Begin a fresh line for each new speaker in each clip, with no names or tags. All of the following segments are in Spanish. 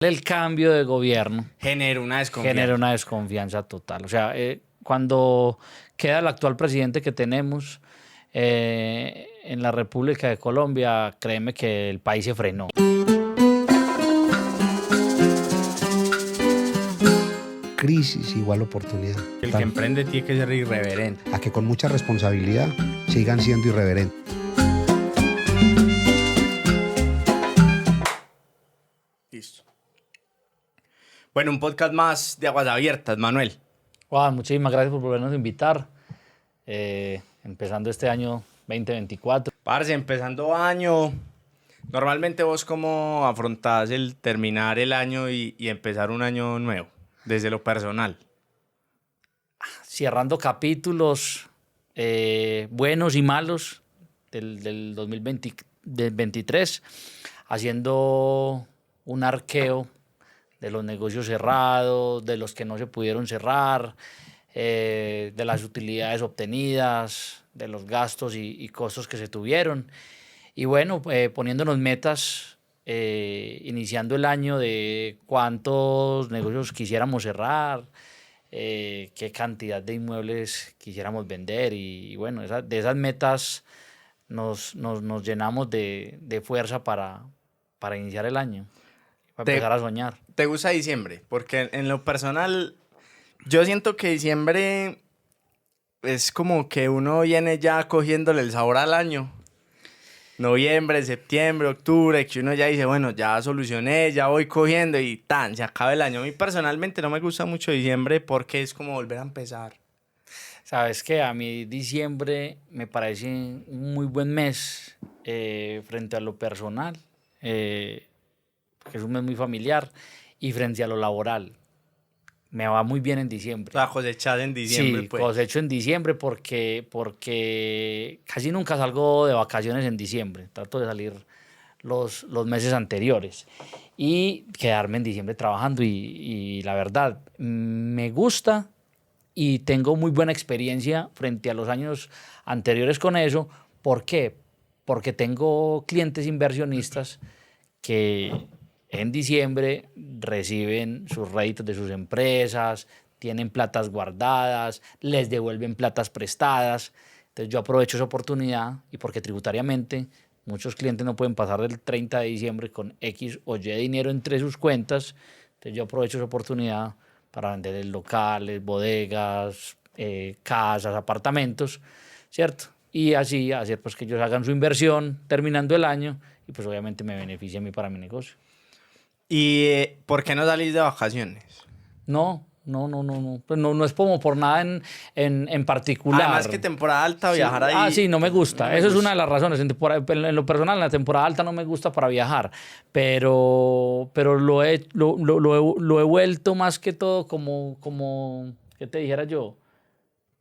El cambio de gobierno
Genera una desconfianza.
genera una desconfianza total. O sea, cuando queda el actual presidente que tenemos en la República de Colombia, créeme que el país se frenó.
Crisis igual oportunidad.
El que emprende tiene que ser irreverente.
A que con mucha responsabilidad sigan siendo irreverentes.
Listo. Bueno, un podcast más de Aguas Abiertas, Manuel.
Juan, muchísimas gracias por volvernos a invitar. Empezando este año 2024.
Parce, empezando año. Normalmente vos cómo afrontás el terminar el año y empezar un año nuevo, desde lo personal.
Cerrando capítulos buenos y malos del 2023, haciendo un arqueo de los negocios cerrados, de los que no se pudieron cerrar, de las utilidades obtenidas, de los gastos y costos que se tuvieron. Y bueno, poniéndonos metas, iniciando el año de cuántos negocios quisiéramos cerrar, qué cantidad de inmuebles quisiéramos vender y bueno, de esas metas nos llenamos de fuerza para iniciar el año, para empezar a soñar.
¿Te gusta diciembre? Porque en lo personal, yo siento que diciembre es como que uno viene ya cogiéndole el sabor al año. Noviembre, septiembre, octubre, que uno ya dice, bueno, ya solucioné, ya voy cogiendo y tan, se acaba el año. A mí personalmente no me gusta mucho diciembre porque es como volver a empezar.
Sabes que a mí diciembre me parece un muy buen mes frente a lo personal, porque es un mes muy familiar, y frente a lo laboral. Me va muy bien en diciembre.
O sea, cosechar en diciembre,
sí,
pues.
cosecho en diciembre porque casi nunca salgo de vacaciones en diciembre. Trato de salir los meses anteriores y quedarme en diciembre trabajando. Y la verdad, me gusta y tengo muy buena experiencia frente a los años anteriores con eso. ¿Por qué? Porque tengo clientes inversionistas que en diciembre reciben sus réditos de sus empresas, tienen platas guardadas, les devuelven platas prestadas. Entonces yo aprovecho esa oportunidad y porque tributariamente muchos clientes no pueden pasar del 30 de diciembre con X o Y dinero entre sus cuentas. Entonces yo aprovecho esa oportunidad para vender locales, bodegas, casas, apartamentos, ¿cierto? Y así hacer pues que ellos hagan su inversión terminando el año y pues obviamente me beneficia a mí para mi negocio.
¿Y por qué no salís de vacaciones?
No. Pues no es como por nada en particular.
Además que temporada alta, viajar ahí.
Sí, no me gusta.
No me
Eso
gusta.
es una de las razones. En lo personal, en la temporada alta no me gusta para viajar. Pero lo he vuelto más que todo como ¿qué te dijera yo?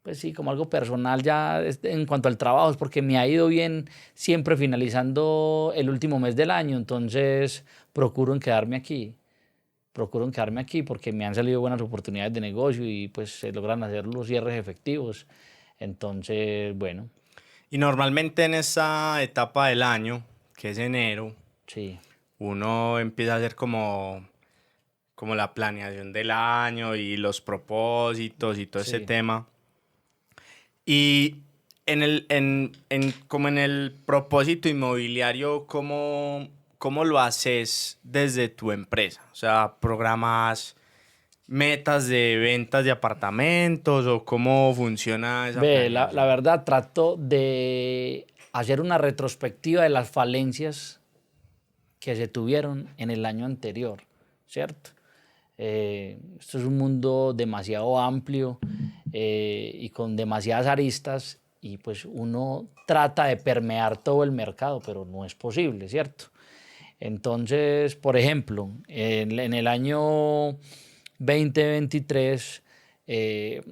Pues sí, como algo personal ya en cuanto al trabajo, es porque me ha ido bien siempre finalizando el último mes del año. Entonces procuro en quedarme aquí porque me han salido buenas oportunidades de negocio y pues se logran hacer los cierres efectivos. Entonces, bueno.
Y normalmente en esa etapa del año, que es enero,
Sí.
uno empieza a hacer como la planeación del año y los propósitos y todo ese
Sí.
tema. Y como en el propósito inmobiliario, ¿cómo lo haces desde tu empresa? O sea, ¿programas metas de ventas de apartamentos o cómo funciona esa planeación?
La verdad, trato de hacer una retrospectiva de las falencias que se tuvieron en el año anterior, ¿cierto? Esto es un mundo demasiado amplio y con demasiadas aristas y pues uno trata de permear todo el mercado, pero no es posible, ¿cierto? Entonces, por ejemplo, en el año 2023,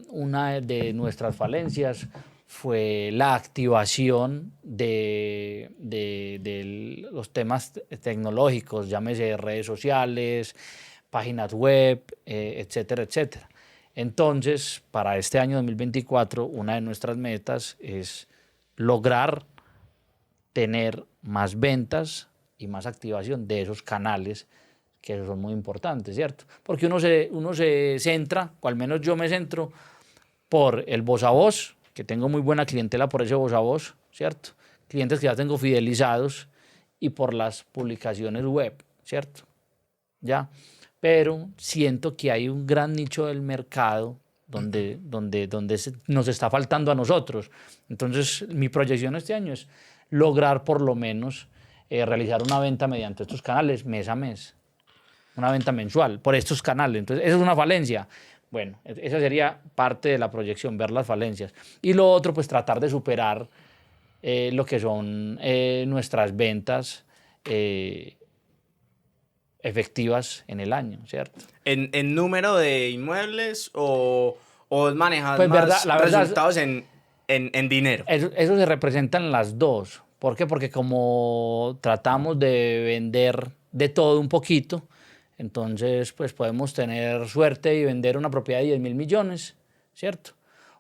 una de nuestras falencias fue la activación de los temas tecnológicos, llámese redes sociales, páginas web, etcétera, etcétera. Entonces, para este año 2024, una de nuestras metas es lograr tener más ventas y más activación de esos canales que son muy importantes, ¿cierto? Porque uno se centra, o al menos yo me centro, por el voz a voz, que tengo muy buena clientela por ese voz a voz, ¿cierto? Clientes que ya tengo fidelizados, y por las publicaciones web, ¿cierto? ¿Ya? Pero siento que hay un gran nicho del mercado donde nos está faltando a nosotros. Entonces, mi proyección este año es lograr por lo menos realizar una venta mediante estos canales mes a mes, una venta mensual por estos canales. Entonces, esa es una falencia. Bueno, esa sería parte de la proyección, ver las falencias. Y lo otro, pues tratar de superar lo que son nuestras ventas efectivas en el año, ¿cierto?
¿En número de inmuebles o manejas
Pues
más
la verdad,
resultados en dinero?
Eso se representa en las dos. ¿Por qué? Porque como tratamos de vender de todo un poquito, entonces pues podemos tener suerte y vender una propiedad de 10.000 millones, ¿cierto?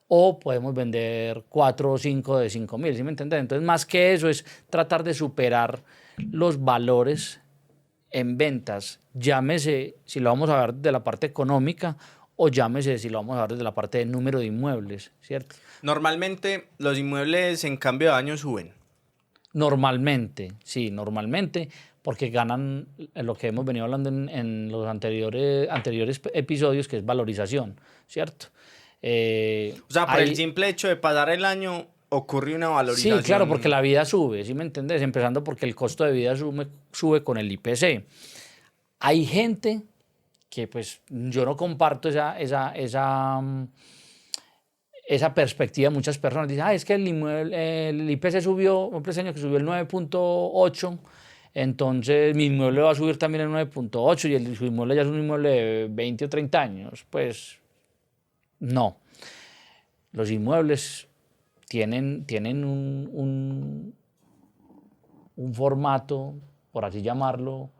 O podemos vender 4 o 5 de 5.000, ¿sí me entiendes? Entonces, más que eso es tratar de superar los valores en ventas, llámese si lo vamos a ver desde la parte económica o llámese si lo vamos a ver desde la parte de número de inmuebles, ¿cierto?
Normalmente los inmuebles en cambio de año suben.
Normalmente, sí, normalmente, porque ganan lo que hemos venido hablando en los anteriores episodios, que es valorización, ¿cierto?
O sea, por el simple hecho de pasar el año ocurre una valorización.
Sí, claro, porque la vida sube, ¿sí me entendés? Empezando porque el costo de vida sube con el IPC. Hay gente que, pues, yo no comparto esa perspectiva. Muchas personas dicen, es que el IPC subió, un año que subió el 9.8, entonces mi inmueble va a subir también el 9.8 y su inmueble ya es un inmueble de 20 o 30 años. Pues no. Los inmuebles tienen un formato, por así llamarlo,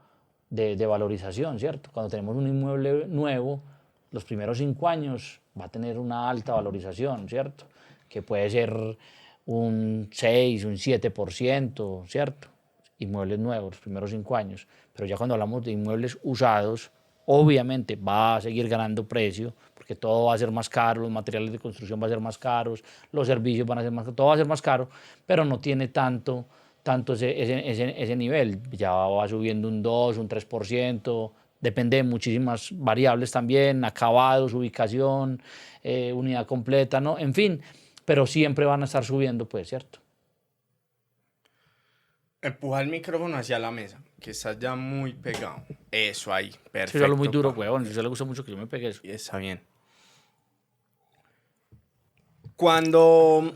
de valorización, ¿cierto? Cuando tenemos un inmueble nuevo, los primeros 5 años va a tener una alta valorización, ¿cierto? Que puede ser un 6, un 7%, ¿cierto? Inmuebles nuevos, los primeros 5 años. Pero ya cuando hablamos de inmuebles usados, obviamente va a seguir ganando precio, porque todo va a ser más caro, los materiales de construcción van a ser más caros, los servicios van a ser más caros, todo va a ser más caro, pero no tiene tanto ese nivel. Ya va subiendo un 2, un 3%, depende de muchísimas variables también, acabados, ubicación, unidad completa, ¿no? En fin, pero siempre van a estar subiendo, pues, ¿cierto?
Empuja el micrófono hacia la mesa, que estás ya muy pegado. Eso ahí, perfecto.
Yo hablo muy duro, huevón, a usted le gusta mucho que yo me pegue eso.
Está bien. Cuando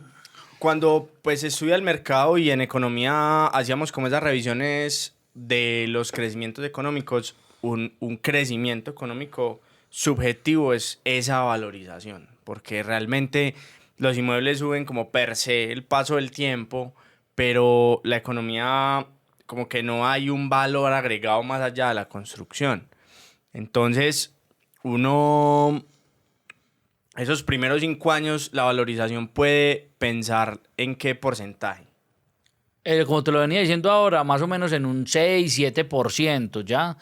pues estudia el mercado y en economía hacíamos como esas revisiones de los crecimientos económicos, un crecimiento económico subjetivo es esa valorización, porque realmente los inmuebles suben como per se el paso del tiempo, pero la economía como que no hay un valor agregado más allá de la construcción. Entonces, esos primeros 5 años, la valorización puede pensar en qué porcentaje.
Como te lo venía diciendo ahora, más o menos en un 6, 7%, ¿ya?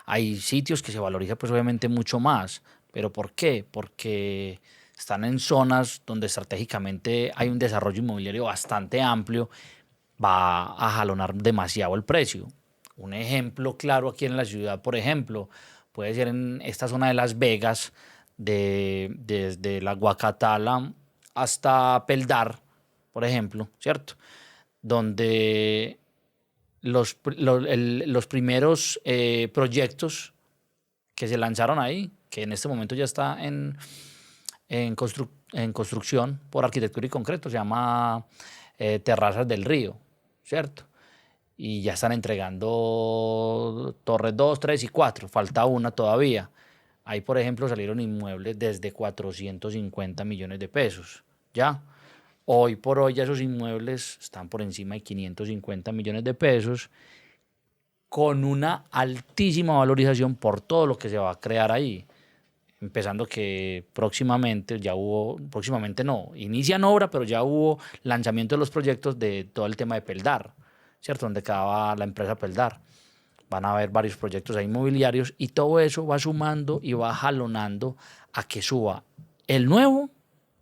Hay sitios que se valoriza pues obviamente mucho más. ¿Pero por qué? Porque están en zonas donde estratégicamente hay un desarrollo inmobiliario bastante amplio, va a jalonar demasiado el precio. Un ejemplo claro aquí en la ciudad, por ejemplo, puede ser en esta zona de Las Vegas, desde la Guacatala hasta Peldar, por ejemplo, ¿cierto? Donde los primeros proyectos que se lanzaron ahí, que en este momento ya está en construcción por arquitectura y concreto, se llama Terrazas del Río, ¿cierto? Y ya están entregando torres 2, 3 y 4, falta una todavía. Ahí, por ejemplo, salieron inmuebles desde 450 millones de pesos, ¿ya? Hoy por hoy ya esos inmuebles están por encima de 550 millones de pesos, con una altísima valorización por todo lo que se va a crear ahí. Empezando que próximamente inician obra, pero ya hubo lanzamiento de los proyectos de todo el tema de Peldar, ¿cierto? Donde quedaba la empresa Peldar. van a haber varios proyectos ahí inmobiliarios y todo eso va sumando y va jalonando a que suba el nuevo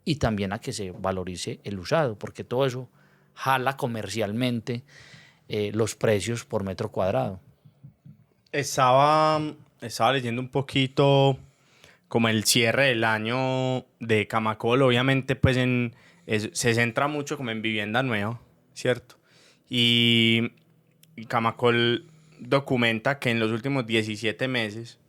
y también a que se valorice el usado, porque todo eso jala comercialmente los precios por metro cuadrado.
Estaba leyendo un poquito como el cierre del año de Camacol, obviamente pues se centra mucho como en vivienda nueva, ¿cierto? Y Camacol documenta que en los últimos 17 meses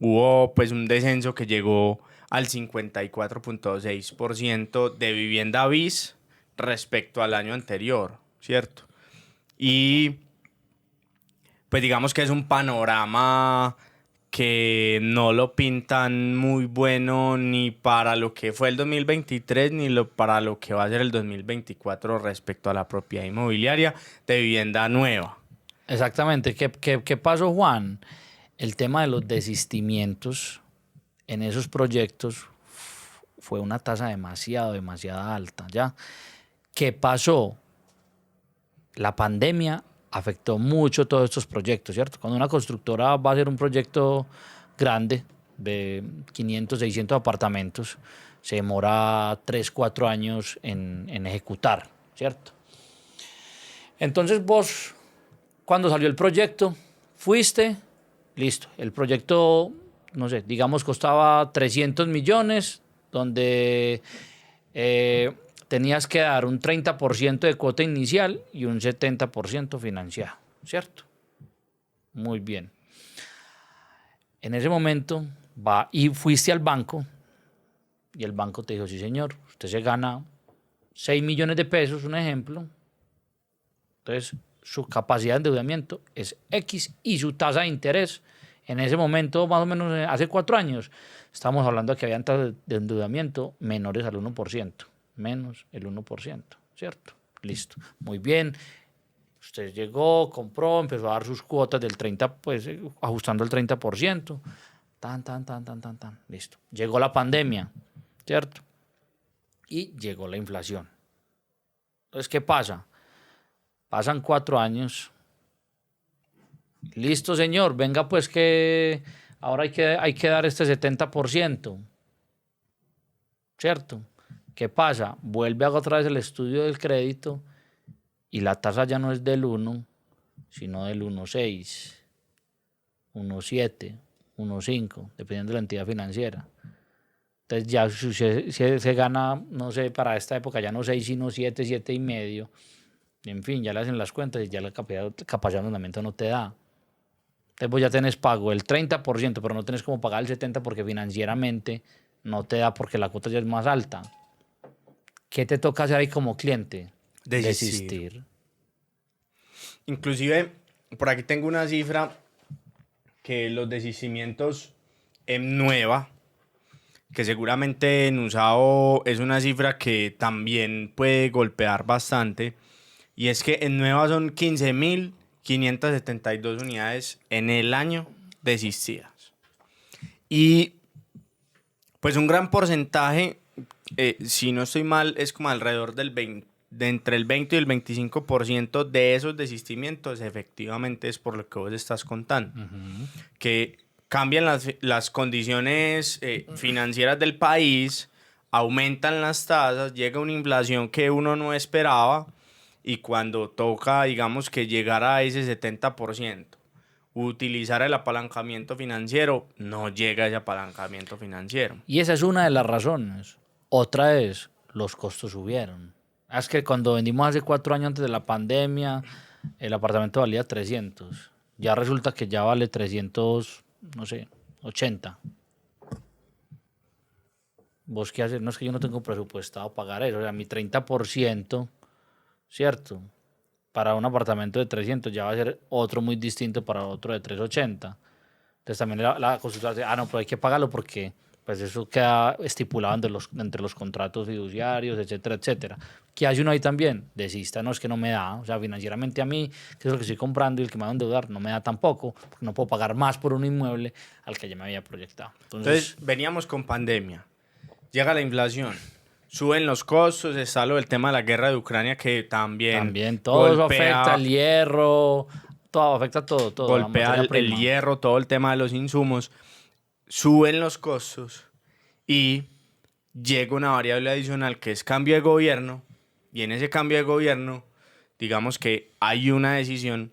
hubo pues un descenso que llegó al 54.6% de vivienda bis respecto al año anterior, ¿cierto? Y pues digamos que es un panorama que no lo pintan muy bueno ni para lo que fue el 2023 ni para lo que va a ser el 2024 respecto a la propiedad inmobiliaria de vivienda nueva.
Exactamente. ¿Qué pasó, Juan? El tema de los desistimientos en esos proyectos fue una tasa demasiado alta, ¿ya? ¿Qué pasó? La pandemia afectó mucho todos estos proyectos, ¿cierto? Cuando una constructora va a hacer un proyecto grande de 500, 600 apartamentos, se demora 3, 4 años en ejecutar, ¿cierto? Entonces vos, cuando salió el proyecto, fuiste, listo. El proyecto, no sé, digamos costaba 300 millones, donde tenías que dar un 30% de cuota inicial y un 70% financiado, ¿cierto? Muy bien. En ese momento va y fuiste al banco y el banco te dijo, sí señor, usted se gana 6 millones de pesos, un ejemplo. Entonces, su capacidad de endeudamiento es X y su tasa de interés en ese momento, más o menos hace 4 años, estamos hablando de que habían tasas de endeudamiento menores al 1%. Menos el 1%, ¿cierto? Listo. Muy bien. Usted llegó, compró, empezó a dar sus cuotas del 30%, pues ajustando el 30%. Tan. Listo. Llegó la pandemia, ¿cierto? Y llegó la inflación. Entonces, ¿qué pasa? Pasan 4 años. Listo, señor. Venga, pues que ahora hay que dar este 70%. ¿Cierto? ¿Qué pasa? Vuelve a otra vez el estudio del crédito y la tasa ya no es del 1, sino del 1.6, 1.7, 1.5, dependiendo de la entidad financiera. Entonces ya se gana, no sé, para esta época ya no 6, sino 7, 7.5. En fin, ya le hacen las cuentas y ya la capacidad de endeudamiento no te da. Entonces vos ya tenés pago el 30%, pero no tenés como pagar el 70% porque financieramente no te da porque la cuota ya es más alta. ¿Qué te toca hacer ahí como cliente? Desistir.
Inclusive, por aquí tengo una cifra que los desistimientos en nueva, que seguramente en usado es una cifra que también puede golpear bastante, y es que en nueva son 15.572 unidades en el año desistidas. Y pues un gran porcentaje, si no estoy mal, es como alrededor de entre el 20 y el 25% de esos desistimientos efectivamente es por lo que vos estás contando. Uh-huh. Que cambian las condiciones financieras del país, aumentan las tasas, llega una inflación que uno no esperaba y cuando toca, digamos, que llegar a ese 70%, utilizar el apalancamiento financiero, no llega ese apalancamiento financiero.
Y esa es una de las razones. Otra es, los costos subieron. Es que cuando vendimos hace 4 años antes de la pandemia, el apartamento valía 300. Ya resulta que ya vale 300, no sé, 80. ¿Vos qué haces? No, es que yo no tengo presupuestado pagar eso. O sea, mi 30%, ¿cierto? Para un apartamento de 300 ya va a ser otro muy distinto para otro de 380. Entonces también la consultora dice, no, pero hay que pagarlo porque pues eso queda estipulado entre los contratos fiduciarios, etcétera, etcétera. ¿Qué hace uno ahí también? Desista, no, es que no me da. O sea, financieramente a mí, que es lo que estoy comprando y el que me va a endeudar, no me da tampoco, porque no puedo pagar más por un inmueble al que ya me había proyectado.
Entonces veníamos con pandemia, llega la inflación, suben los costos, está lo del tema de la guerra de Ucrania que también
todo eso afecta, el hierro, todo, afecta todo, todo. la
golpea
materia
el
prima.
hierro, todo el tema de los insumos, suben los costos y llega una variable adicional que es cambio de gobierno, y en ese cambio de gobierno, digamos que hay una decisión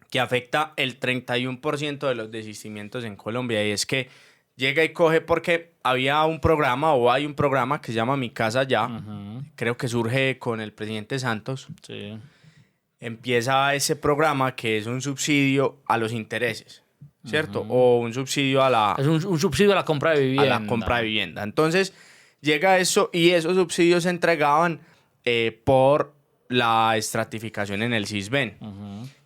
que afecta el 31% de los desistimientos en Colombia, y es que llega y coge porque había un programa o hay un programa que se llama Mi Casa Ya, creo que surge con el presidente Santos.
Sí.
Empieza ese programa que es un subsidio a los intereses, ¿cierto? O un subsidio a la,
Es un subsidio a la compra de
a
vivienda.
la compra de vivienda. Entonces llega eso y esos subsidios se entregaban por la estratificación en el Sisbén.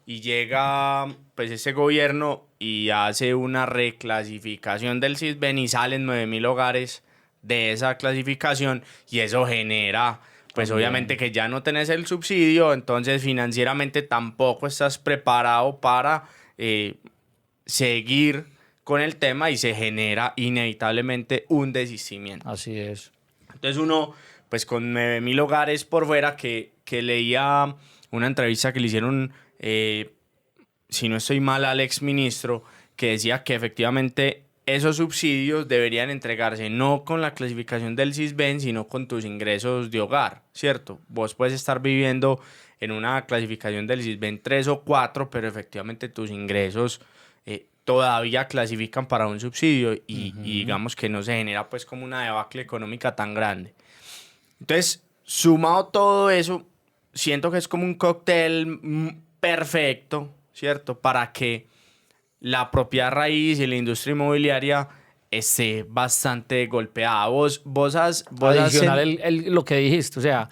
Y llega pues ese gobierno y hace una reclasificación del Sisbén y salen 9.000 hogares de esa clasificación, y eso genera pues
También.
obviamente que ya no tenés el subsidio, entonces financieramente tampoco estás preparado para seguir con el tema y se genera inevitablemente un desistimiento.
Así es.
Entonces uno, pues con 9.000 hogares por fuera, que leía una entrevista que le hicieron, si no estoy mal, al exministro, que decía que efectivamente esos subsidios deberían entregarse no con la clasificación del Sisbén, sino con tus ingresos de hogar, ¿cierto? Vos puedes estar viviendo en una clasificación del Sisbén 3 o 4, pero efectivamente tus ingresos todavía clasifican para un subsidio y digamos que no se genera pues como una debacle económica tan grande. Entonces, sumado todo eso, siento que es como un cóctel perfecto, ¿cierto? Para que la propiedad raíz y la industria inmobiliaria esté bastante golpeada. Vos
Adicional lo que dijiste, o sea,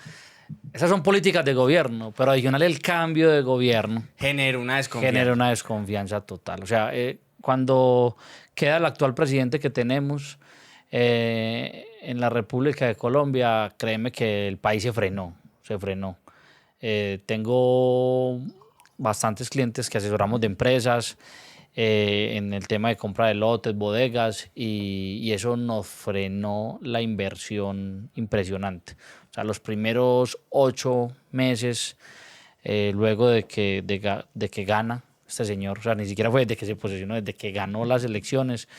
esas son políticas de gobierno, pero adicional el cambio de gobierno
genera una desconfianza.
genera una desconfianza total. O sea, cuando queda el actual presidente que tenemos en la República de Colombia, créeme que el país se frenó. Tengo bastantes clientes que asesoramos de empresas en el tema de compra de lotes, bodegas, y eso nos frenó la inversión impresionante. O sea, los primeros 8 meses, luego de que gana este señor, o sea, ni siquiera fue desde que se posesionó, desde que ganó las elecciones,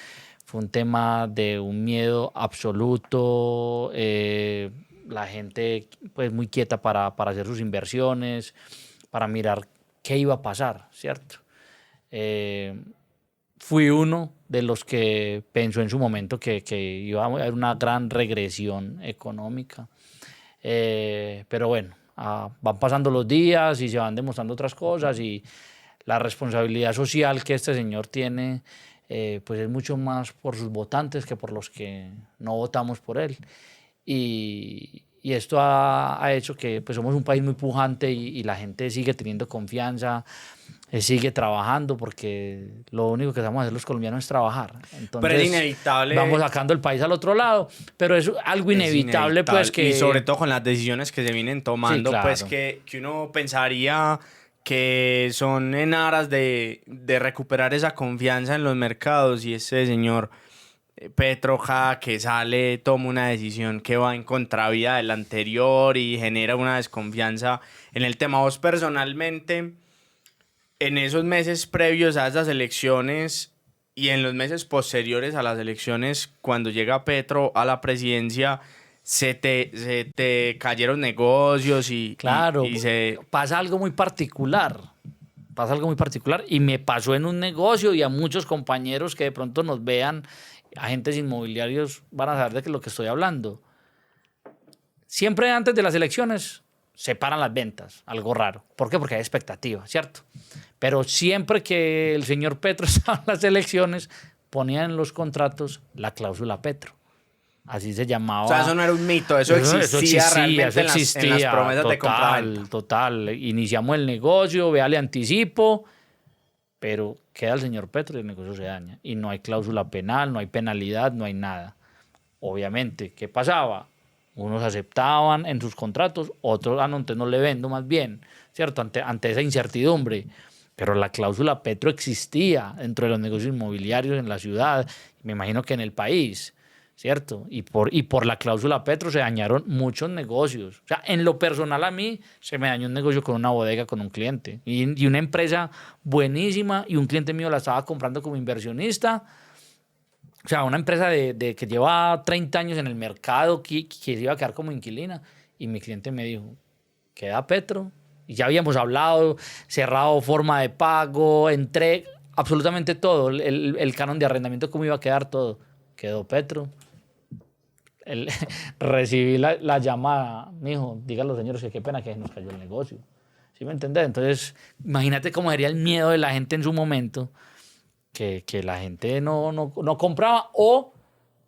fue un tema de un miedo absoluto, la gente pues muy quieta para hacer sus inversiones, para mirar qué iba a pasar, ¿cierto? Fui uno de los que pensó en su momento que iba a haber una gran regresión económica. Pero bueno, van pasando los días y se van demostrando otras cosas, y la responsabilidad social que este señor tiene pues es mucho más por sus votantes que por los que no votamos por él. Y esto ha hecho que pues somos un país muy pujante y la gente sigue teniendo confianza, sigue trabajando, porque lo único que sabemos hacer los colombianos es trabajar. Entonces,
pero es inevitable.
Vamos sacando el país al otro lado, pero es algo inevitable, pues que...
Y sobre todo con las decisiones que se vienen tomando,
Sí, claro.
pues que uno pensaría que son en aras de recuperar esa confianza en los mercados, y ese señor Petro, que sale, toma una decisión que va en contravía del anterior y genera una desconfianza en el tema. Vos personalmente, en esos meses previos a esas elecciones y en los meses posteriores a las elecciones, cuando llega Petro a la presidencia, se te cayeron negocios
Claro,
y se...
pasa algo muy particular. Pasa algo muy particular, y me pasó en un negocio, y a muchos compañeros que de pronto nos vean, agentes inmobiliarios, van a saber de qué es lo que estoy hablando. Siempre antes de las elecciones se paran las ventas, algo raro. ¿Por qué? Porque hay expectativa, ¿cierto? Pero siempre que el señor Petro estaba en las elecciones, ponía en los contratos la cláusula Petro. Así se llamaba.
O sea, eso no era un mito, eso existía realmente en las promesas de compraventa.
Total. Iniciamos el negocio, vea, le anticipo, pero queda el señor Petro y el negocio se daña. Y no hay cláusula penal, no hay penalidad, no hay nada. Obviamente, ¿qué pasaba? Unos aceptaban en sus contratos, otros, no, entonces no le vendo más bien, ¿cierto? Ante esa incertidumbre. Pero la cláusula Petro existía dentro de los negocios inmobiliarios en la ciudad, me imagino que en el país, ¿cierto? Y por la cláusula Petro se dañaron muchos negocios. O sea, en lo personal a mí se me dañó un negocio con una bodega, con un cliente. Y una empresa buenísima, y un cliente mío la estaba comprando como inversionista. O sea, una empresa que lleva 30 años en el mercado, que se iba a quedar como inquilina. Y mi cliente me dijo, queda Petro. Y ya habíamos hablado, cerrado forma de pago, absolutamente todo. El canon de arrendamiento, cómo iba a quedar todo. Quedó Petro. Recibí la llamada. Mijo, diga a los señores que qué pena que nos cayó el negocio. ¿Sí me entendés? Entonces, imagínate cómo sería el miedo de la gente en su momento, que la gente no compraba o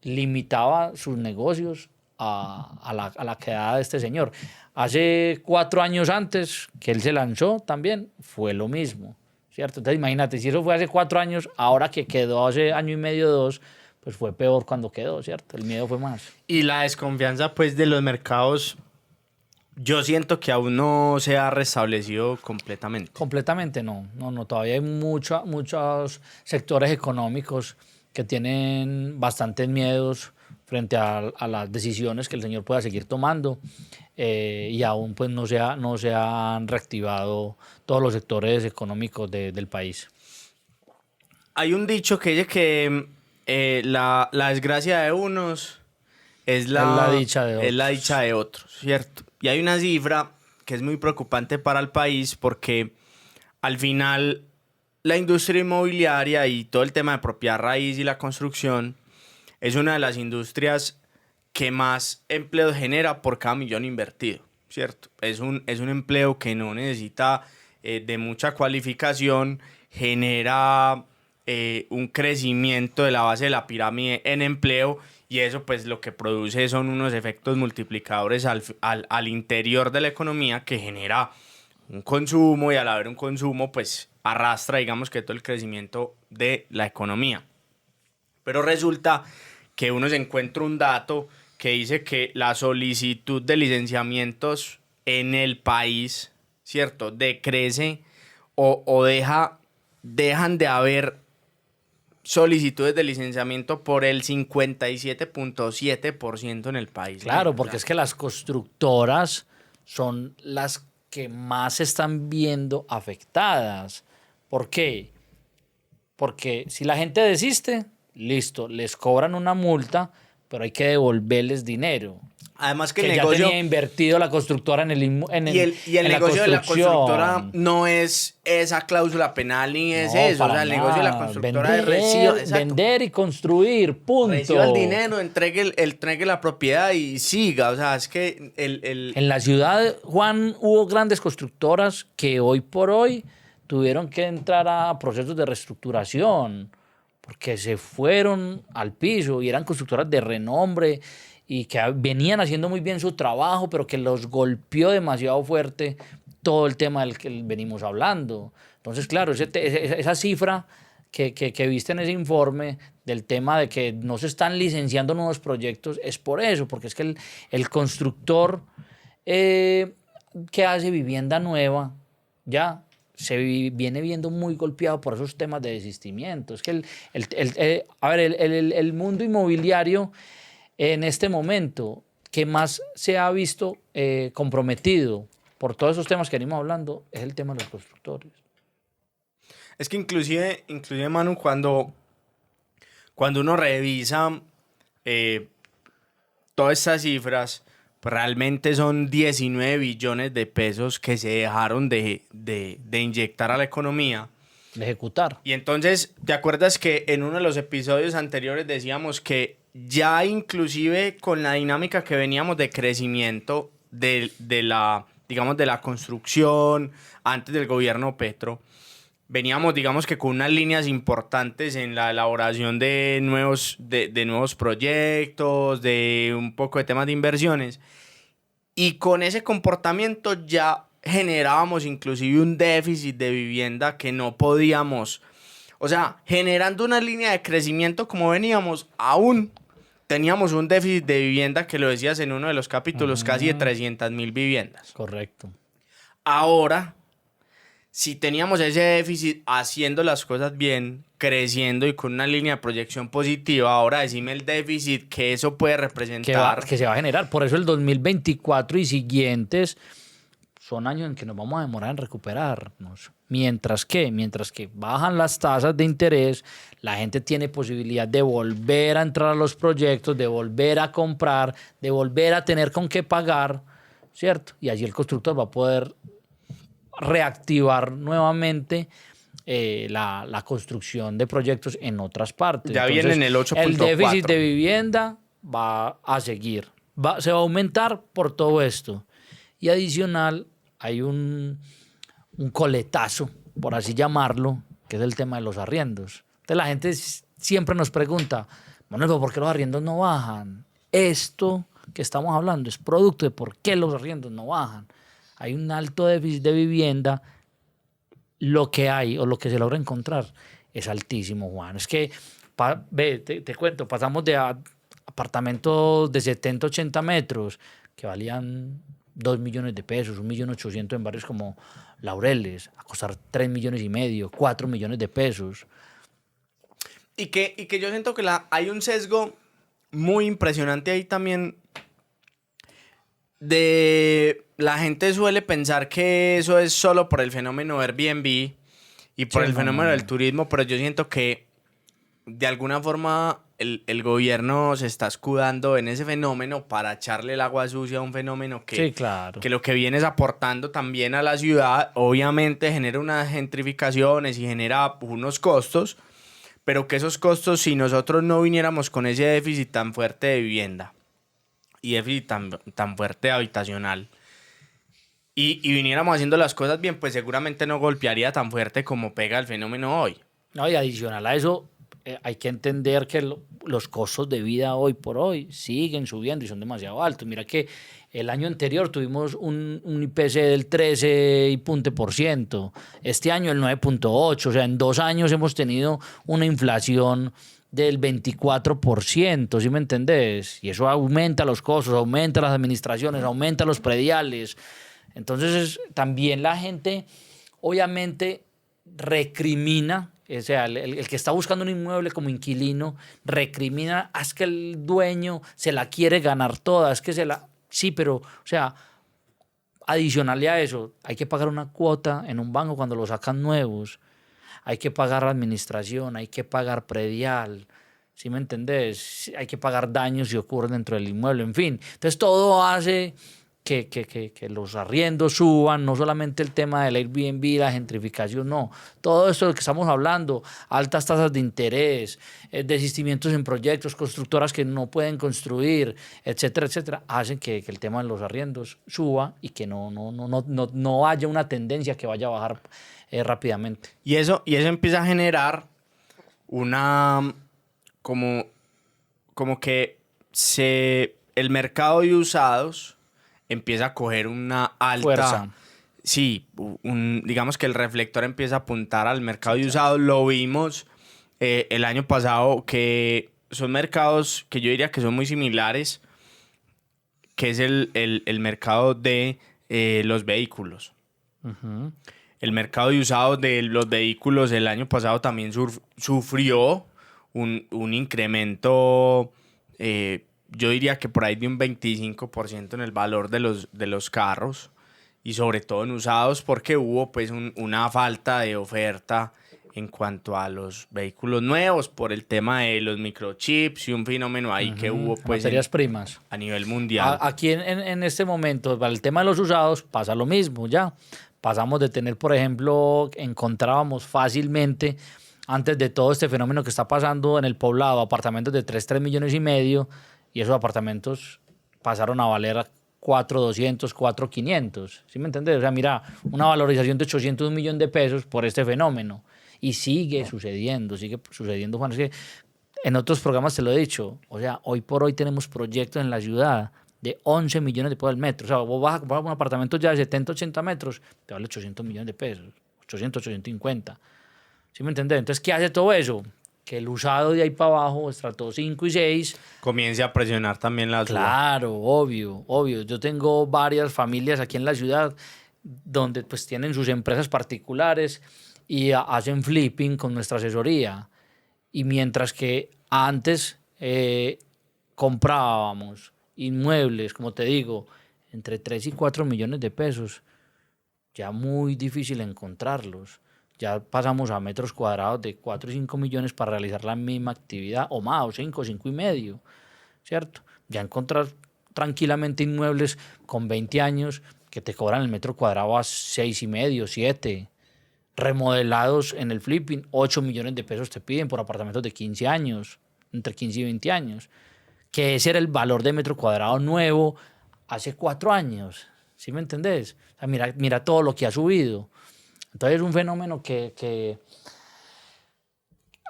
limitaba sus negocios a la quedada de este señor. Hace 4 años antes que él se lanzó también fue lo mismo, ¿cierto? Entonces imagínate, si eso fue hace 4 años, ahora que quedó hace año y medio, 2, pues fue peor cuando quedó, ¿cierto? El miedo fue más.
Y la desconfianza, pues, de los mercados, yo siento que aún no se ha restablecido completamente.
Completamente no, todavía hay muchos sectores económicos que tienen bastantes miedos frente a las decisiones que el señor pueda seguir tomando, y aún pues no se han reactivado todos los sectores económicos del país.
Hay un dicho que dice que la desgracia de unos es la
dicha de otros.
Es la dicha de otros, ¿cierto? Y hay una cifra que es muy preocupante para el país porque al final la industria inmobiliaria y todo el tema de propiedad raíz y la construcción es una de las industrias que más empleos genera por cada millón invertido, ¿cierto? Es un empleo que no necesita de mucha cualificación, genera un crecimiento de la base de la pirámide en empleo, y eso pues lo que produce son unos efectos multiplicadores al interior de la economía, que genera un consumo, y al haber un consumo pues arrastra, digamos, que todo el crecimiento de la economía. Pero resulta que uno se encuentra un dato que dice que la solicitud de licenciamientos en el país, ¿cierto?, decrece o dejan de haber solicitudes de licenciamiento por el 57.7% en el país.
Claro, porque es que las constructoras son las que más se están viendo afectadas. ¿Por qué? Porque si la gente desiste, listo, les cobran una multa, pero hay que devolverles dinero.
Además que
el
negocio
ya tenía invertido la constructora en el
negocio de la constructora no es esa cláusula penal ni es eso. O sea, el negocio de la constructora es
vender y construir, punto.
Reciba el dinero, entregue la propiedad y siga. O sea, es que
En la ciudad, Juan, hubo grandes constructoras que hoy por hoy tuvieron que entrar a procesos de reestructuración porque se fueron al piso, y eran constructoras de renombre y que venían haciendo muy bien su trabajo, pero que los golpeó demasiado fuerte todo el tema del que venimos hablando. Entonces, claro, esa cifra que viste en ese informe del tema de que no se están licenciando nuevos proyectos es por eso, porque es que el constructor que hace vivienda nueva ya se viene viendo muy golpeado por esos temas de desistimiento. Es que el mundo inmobiliario en este momento que más se ha visto comprometido por todos esos temas que venimos hablando es el tema de los constructores.
Es que inclusive Manu, cuando uno revisa todas estas cifras, pues realmente son 19 billones de pesos que se dejaron de inyectar a la economía.
De ejecutar. Y
entonces, ¿te acuerdas que en uno de los episodios anteriores decíamos que ya inclusive con la dinámica que veníamos de crecimiento de la construcción antes del gobierno Petro, veníamos, digamos, que con unas líneas importantes en la elaboración de nuevos proyectos, de un poco de temas de inversiones, y con ese comportamiento ya generábamos inclusive un déficit de vivienda que no podíamos, o sea, generando una línea de crecimiento como veníamos, aún teníamos un déficit de vivienda que lo decías en uno de los capítulos, casi de 300.000 viviendas.
Correcto.
Ahora, si teníamos ese déficit haciendo las cosas bien, creciendo y con una línea de proyección positiva. Ahora decime el déficit que eso puede representar.
Que se va a generar. Por eso el 2024 y siguientes son años en que nos vamos a demorar en recuperarnos. Mientras que bajan las tasas de interés, la gente tiene posibilidad de volver a entrar a los proyectos, de volver a comprar, de volver a tener con qué pagar, ¿cierto? Y allí el constructor va a poder reactivar nuevamente la construcción de proyectos en otras partes.
Ya
Entonces,
viene en el 8.4.
El déficit de vivienda va a seguir. Se va a aumentar por todo esto. Y adicional, hay un coletazo, por así llamarlo, que es el tema de los arriendos. Entonces la gente siempre nos pregunta, bueno, ¿por qué los arriendos no bajan? Esto que estamos hablando es producto de por qué los arriendos no bajan. Hay un alto déficit de vivienda. Lo que hay o lo que se logra encontrar es altísimo, Juan. Es que, te cuento, pasamos de apartamentos de 70, 80 metros que valían 2 millones de pesos, 1.800.000 en barrios como Laureles, a costar 3,5 millones, 4 millones de pesos.
Y que yo siento que hay un sesgo muy impresionante ahí también. La gente suele pensar que eso es solo por el fenómeno Airbnb y por el fenómeno del turismo, pero yo siento que de alguna forma el gobierno se está escudando en ese fenómeno para echarle el agua sucia a un fenómeno que,
claro,
que lo que viene es aportando también a la ciudad. Obviamente genera unas gentrificaciones y genera unos costos, pero que esos costos, si nosotros no viniéramos con ese déficit tan fuerte de vivienda y déficit tan fuerte habitacional y viniéramos haciendo las cosas bien, pues seguramente no golpearía tan fuerte como pega el fenómeno hoy.
No, y adicional a eso, hay que entender que los costos de vida hoy por hoy siguen subiendo y son demasiado altos. Mira que el año anterior tuvimos un IPC del 13 y punto por ciento, este año el 9.8, o sea, en 2 años hemos tenido una inflación del 24%, ¿sí me entendés? Y eso aumenta los costos, aumenta las administraciones, aumenta los prediales. Entonces también la gente obviamente recrimina, o sea, el que está buscando un inmueble como inquilino recrimina, es que el dueño se la quiere ganar toda, es que sí, pero, o sea, adicional a eso, hay que pagar una cuota en un banco cuando lo sacan nuevos, hay que pagar administración, hay que pagar predial, ¿sí me entendés? Hay que pagar daños si ocurren dentro del inmueble, en fin. Entonces todo hace que los arriendos suban, no solamente el tema del Airbnb, la gentrificación, no. Todo esto de lo que estamos hablando, altas tasas de interés, desistimientos en proyectos, constructoras que no pueden construir, etcétera, etcétera, hacen que el tema de los arriendos suba y que no haya una tendencia que vaya a bajar rápidamente.
Y eso empieza a generar una como que el mercado de usados empieza a coger una alta
fuerza.
Sí, digamos que el reflector empieza a apuntar al mercado de usados. Lo vimos el año pasado, que son mercados que yo diría que son muy similares, que es el mercado de los vehículos.
Uh-huh.
El mercado de usados de los vehículos el año pasado también sufrió un incremento, yo diría que por ahí de un 25% en el valor de los carros, y sobre todo en usados, porque hubo pues una falta de oferta en cuanto a los vehículos nuevos por el tema de los microchips y un fenómeno ahí que hubo pues
materias primas
a nivel mundial.
Aquí en este momento, para el tema de los usados, pasa lo mismo ya. Pasamos de tener, por ejemplo, encontrábamos fácilmente, antes de todo este fenómeno que está pasando en el poblado, apartamentos de 3 millones y medio, y esos apartamentos pasaron a valer 4.200, 4.500. ¿Sí me entiendes? O sea, mira, una valorización de 800 millones de pesos por este fenómeno. Y sigue sucediendo, Juan. Es que en otros programas te lo he dicho. O sea, hoy por hoy tenemos proyectos en la ciudad de 11 millones de pesos al metro. O sea, vos vas a comprar un apartamento ya de 70, 80 metros, te vale 800 millones de pesos, 800, 850. ¿Sí me entiendes? Entonces, ¿qué hace todo eso? Que el usado de ahí para abajo, estrato 5 y 6...
comience a presionar también la ciudad.
Claro, obvio. Yo tengo varias familias aquí en la ciudad donde pues tienen sus empresas particulares y hacen flipping con nuestra asesoría. Y mientras que antes comprábamos inmuebles, como te digo, entre 3 y 4 millones de pesos, ya muy difícil encontrarlos. Ya pasamos a metros cuadrados de 4 y 5 millones para realizar la misma actividad, o más, o 5, 5 y medio, ¿cierto? Ya encontrar tranquilamente inmuebles con 20 años que te cobran el metro cuadrado a 6 y medio, 7, remodelados en el flipping, 8 millones de pesos te piden por apartamentos de 15 años, entre 15 y 20 años, que ese era el valor de metro cuadrado nuevo hace 4 años, ¿sí me entendés? O sea, mira todo lo que ha subido. Entonces es un fenómeno que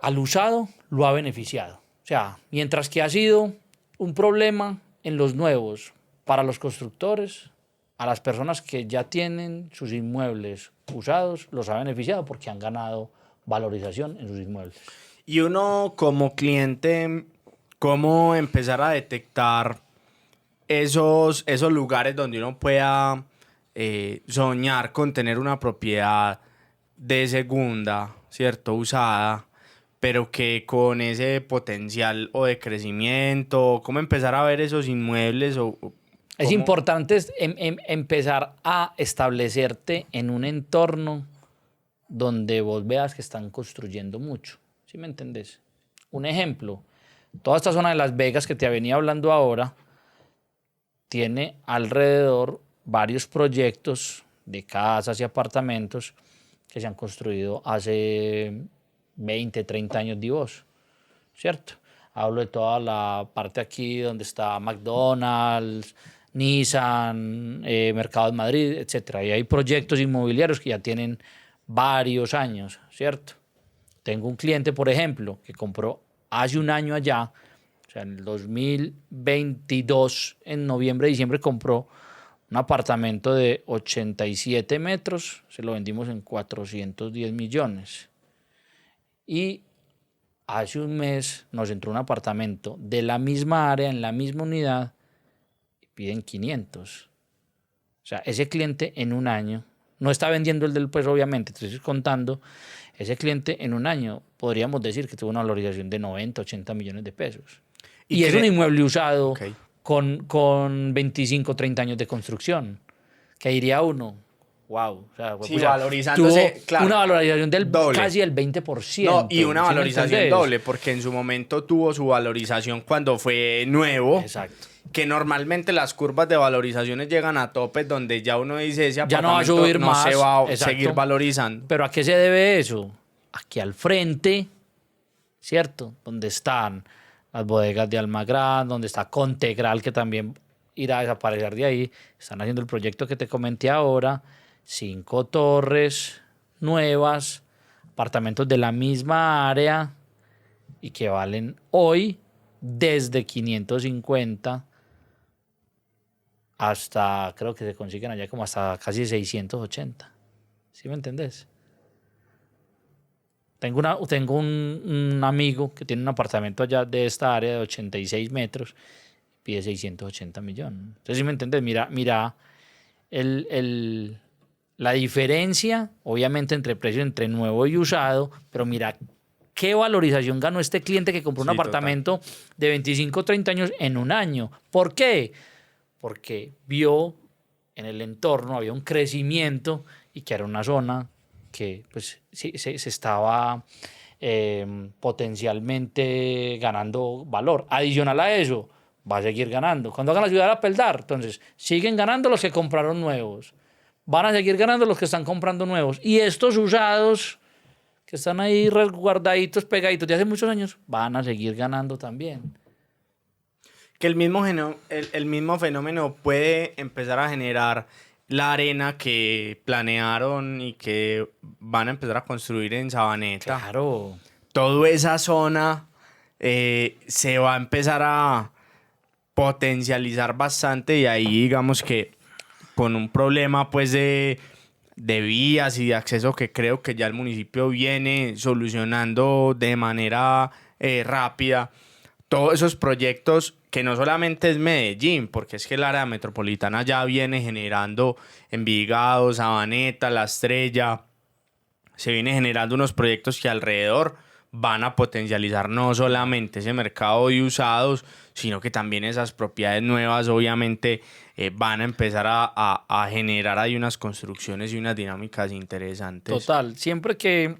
al usado lo ha beneficiado. O sea, mientras que ha sido un problema en los nuevos para los constructores, a las personas que ya tienen sus inmuebles usados los ha beneficiado porque han ganado valorización en sus inmuebles.
Y uno como cliente, ¿cómo empezar a detectar esos lugares donde uno pueda soñar con tener una propiedad de segunda, ¿cierto? Usada, pero que con ese potencial o de crecimiento? ¿Cómo empezar a ver esos inmuebles?
Es importante empezar a establecerte en un entorno donde vos veas que están construyendo mucho. ¿Sí me entendés? Un ejemplo, toda esta zona de Las Vegas que te venía hablando ahora tiene alrededor varios proyectos de casas y apartamentos que se han construido hace 20, 30 años de vos, ¿cierto? Hablo de toda la parte aquí donde está McDonald's, Nissan, Mercado de Madrid, etc. Y hay proyectos inmobiliarios que ya tienen varios años, ¿cierto? Tengo un cliente, por ejemplo, que compró hace un año allá, o sea, en el 2022, en noviembre, diciembre, compró un apartamento de 87 metros, se lo vendimos en 410 millones. Y hace un mes nos entró un apartamento de la misma área, en la misma unidad, y piden 500. O sea, ese cliente en un año, no está vendiendo el del pues obviamente, te estoy contando, ese cliente en un año podríamos decir que tuvo una valorización de 90, 80 millones de pesos. Y es un inmueble usado con 25, 30 años de construcción, que diría uno, wow. O sea,
sí, valorizándose,
claro, una valorización del
doble.
casi el 20%.
No, y una valorización doble, porque en su momento tuvo su valorización cuando fue nuevo.
Exacto.
Que normalmente las curvas de valorizaciones llegan a topes donde ya uno dice ese
ya no va a subir
no
más,
se va a
exacto,
seguir valorizando.
¿Pero a qué se debe eso? Aquí al frente, ¿cierto? Donde están las bodegas de Almagrán, donde está Contegral, que también irá a desaparecer de ahí. Están haciendo el proyecto que te comenté ahora. 5 torres nuevas, apartamentos de la misma área y que valen hoy desde 550 hasta, creo que se consiguen allá como hasta casi 680. ¿Sí me entendés? Tengo un amigo que tiene un apartamento allá de esta área de 86 metros, pide 680 millones. Entonces, ¿sí me entendés? Mira la diferencia, obviamente, entre precios entre nuevo y usado, pero mira qué valorización ganó este cliente que compró un apartamento de 25 o 30 años en un año. ¿Por qué? Porque vio en el entorno, había un crecimiento y que era una zona que pues, sí, se estaba potencialmente ganando valor. Adicional a eso, va a seguir ganando. Cuando hagan la ciudad de Apeldar, entonces siguen ganando los que compraron nuevos. Van a seguir ganando los que están comprando nuevos. Y estos usados que están ahí resguardaditos, pegaditos de hace muchos años, van a seguir ganando también.
Que el mismo fenómeno puede empezar a generar la arena que planearon y que van a empezar a construir en Sabaneta.
Claro.
Toda esa zona se va a empezar a potencializar bastante y ahí digamos que con un problema pues de vías y de acceso que creo que ya el municipio viene solucionando de manera rápida, todos esos proyectos que no solamente es Medellín, porque es que el área metropolitana ya viene generando Envigado, Sabaneta, La Estrella, se viene generando unos proyectos que alrededor van a potencializar no solamente ese mercado de usados, sino que también esas propiedades nuevas obviamente van a empezar a generar ahí unas construcciones y unas dinámicas interesantes.
Total, siempre que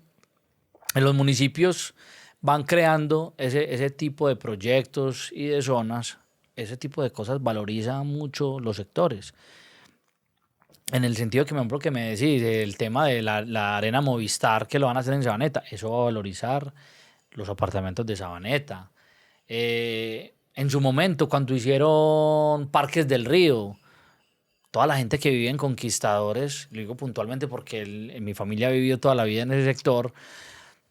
en los municipios van creando ese tipo de proyectos y de zonas, ese tipo de cosas valoriza mucho los sectores. En el sentido que, por ejemplo, que me decís, el tema de la arena Movistar que lo van a hacer en Sabaneta, eso va a valorizar los apartamentos de Sabaneta. En su momento, cuando hicieron Parques del Río, toda la gente que vive en Conquistadores, lo digo puntualmente porque en mi familia ha vivido toda la vida en ese sector,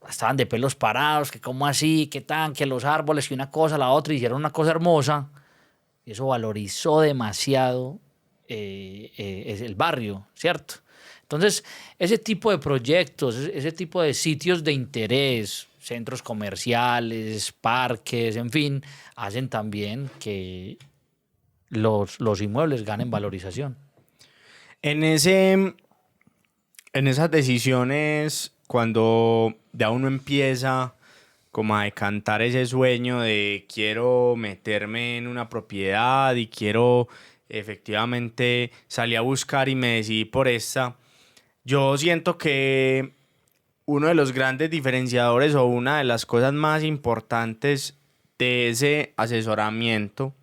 estaban de pelos parados, que cómo así, que tan, que los árboles, que una cosa, la otra, hicieron una cosa hermosa, y eso valorizó demasiado es el barrio, ¿cierto? Entonces, ese tipo de proyectos, ese tipo de sitios de interés, centros comerciales, parques, en fin, hacen también que los inmuebles ganen valorización.
En esas decisiones, cuando ya uno empieza como a decantar ese sueño de quiero meterme en una propiedad y quiero efectivamente salir a buscar y me decidí por esta, yo siento que uno de los grandes diferenciadores o una de las cosas más importantes de ese asesoramiento